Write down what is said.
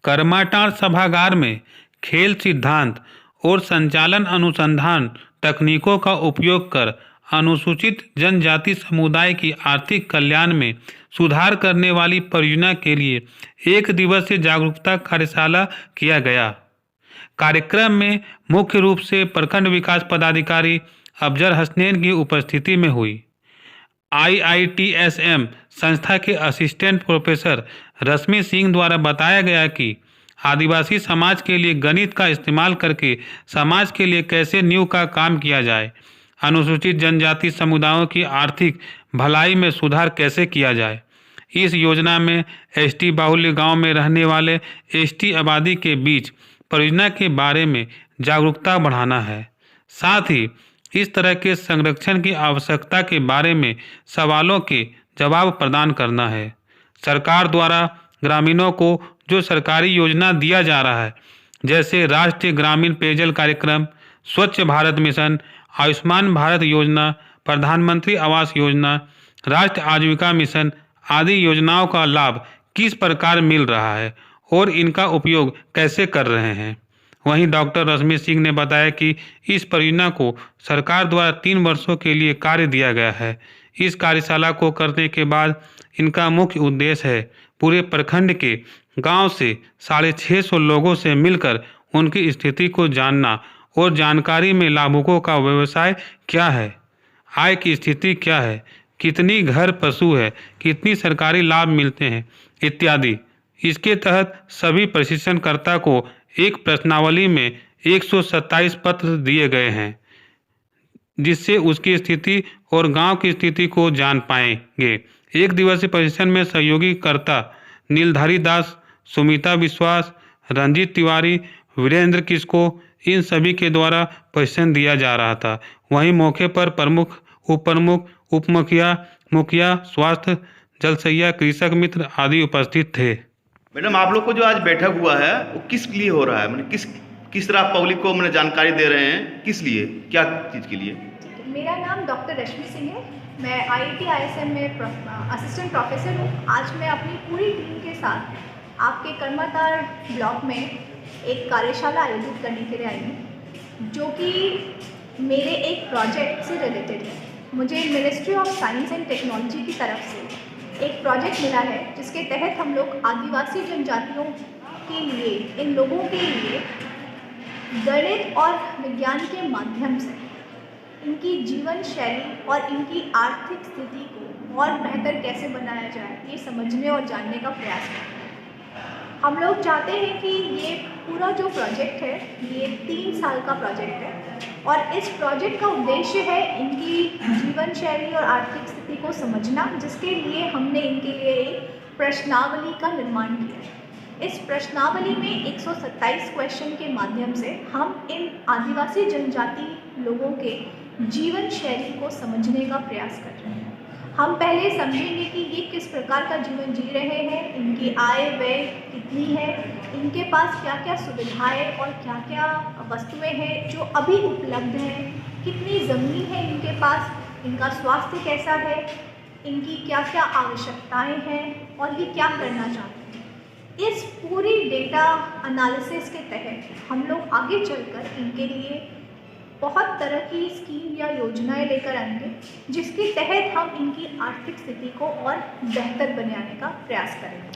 कर्माटार सभागार में खेल सिद्धांत और संचालन अनुसंधान तकनीकों का उपयोग कर अनुसूचित जनजाति समुदाय की आर्थिक कल्याण में सुधार करने वाली परियोजना के लिए एक दिवसीय जागरूकता कार्यशाला किया गया। कार्यक्रम में मुख्य रूप से प्रखंड विकास पदाधिकारी अफजल हसनैन की उपस्थिति में हुई। IITSM संस्था के असिस्टेंट प्रोफेसर रश्मि सिंह द्वारा बताया गया कि आदिवासी समाज के लिए गणित का इस्तेमाल करके समाज के लिए कैसे नींव का काम किया जाए, अनुसूचित जनजाति समुदायों की आर्थिक भलाई में सुधार कैसे किया जाए। इस योजना में ST बाहुल्य गांव में रहने वाले ST आबादी के बीच परियोजना के बारे में जागरूकता बढ़ाना है। साथ ही इस तरह के संरक्षण की आवश्यकता के बारे में सवालों के जवाब प्रदान करना है। सरकार द्वारा ग्रामीणों को जो सरकारी योजना दिया जा रहा है, जैसे राष्ट्रीय ग्रामीण पेयजल कार्यक्रम, स्वच्छ भारत मिशन, आयुष्मान भारत योजना, प्रधानमंत्री आवास योजना, राष्ट्रीय आजीविका मिशन आदि योजनाओं का लाभ किस प्रकार मिल रहा है और इनका उपयोग कैसे कर रहे हैं। वहीं डॉक्टर रश्मि सिंह ने बताया कि इस परियोजना को सरकार द्वारा 3 वर्षों के लिए कार्य दिया गया है। इस कार्यशाला को करने के बाद इनका मुख्य उद्देश्य है पूरे प्रखंड के गांव से 650 लोगों से मिलकर उनकी स्थिति को जानना और जानकारी में लाभुकों का व्यवसाय क्या है, आय की स्थिति क्या है, कितनी घर पशु है, कितनी सरकारी लाभ मिलते हैं इत्यादि। इसके तहत सभी प्रशिक्षणकर्ता को एक प्रश्नावली में 127 पत्र दिए गए हैं, जिससे उसकी स्थिति और गांव की स्थिति को जान पाएंगे। एक दिवसीय प्रशिक्षण में सहयोगी कर्ता नीलधारी दास, सुमिता विश्वास, रंजीत तिवारी, वीरेंद्र किसको इन सभी के द्वारा प्रशिक्षण दिया जा रहा था। वहीं मौके पर प्रमुख, उप प्रमुख, उप मुखिया, मुखिया स्वास्थ्य, जलसैया, कृषक मित्र आदि उपस्थित थे। मैडम, आप लोग को जो आज बैठक हुआ है वो किस लिए हो रहा है? मैंने किस तरह पब्लिक को मैंने जानकारी दे रहे हैं, किस लिए, क्या चीज़ के लिए? मेरा नाम डॉक्टर रश्मि सिंह है। मैं IIT-ISM में असिस्टेंट प्रोफेसर हूँ। आज मैं अपनी पूरी टीम के साथ आपके कर्माटार ब्लॉक में एक कार्यशाला आयोजित करने के लिए आई हूँ, जो कि मेरे एक प्रोजेक्ट से रिलेटेड है। मुझे ministry of science and technology की तरफ से एक प्रोजेक्ट मिला है, जिसके तहत हम लोग आदिवासी जनजातियों के लिए, इन लोगों के लिए गणित और विज्ञान के माध्यम से इनकी जीवन शैली और इनकी आर्थिक स्थिति को और बेहतर कैसे बनाया जाए, ये समझने और जानने का प्रयास करते हैं। हम लोग चाहते हैं कि ये पूरा जो प्रोजेक्ट है, ये 3 साल का प्रोजेक्ट है और इस प्रोजेक्ट का उद्देश्य है इनकी जीवन शैली और आर्थिक स्थिति को समझना, जिसके लिए हमने इनके लिए एक प्रश्नावली का निर्माण किया है। इस प्रश्नावली में 127 क्वेश्चन के माध्यम से हम इन आदिवासी जनजाति लोगों के जीवन शैली को समझने का प्रयास कर रहे हैं। हम पहले समझेंगे कि ये किस प्रकार का जीवन जी रहे हैं, इनकी आय व्यय कितनी है, इनके पास क्या क्या सुविधाएं और क्या क्या वस्तुएं हैं जो अभी उपलब्ध हैं, कितनी ज़मीन है इनके पास, इनका स्वास्थ्य कैसा है, इनकी क्या क्या आवश्यकताएं हैं और ये क्या करना चाहते हैं। इस पूरी डेटा एनालिसिस के तहत हम लोग आगे चलकर इनके लिए बहुत तरह की स्कीम या योजनाएं लेकर आएंगे, जिसके तहत हम इनकी आर्थिक स्थिति को और बेहतर बनाने का प्रयास करेंगे।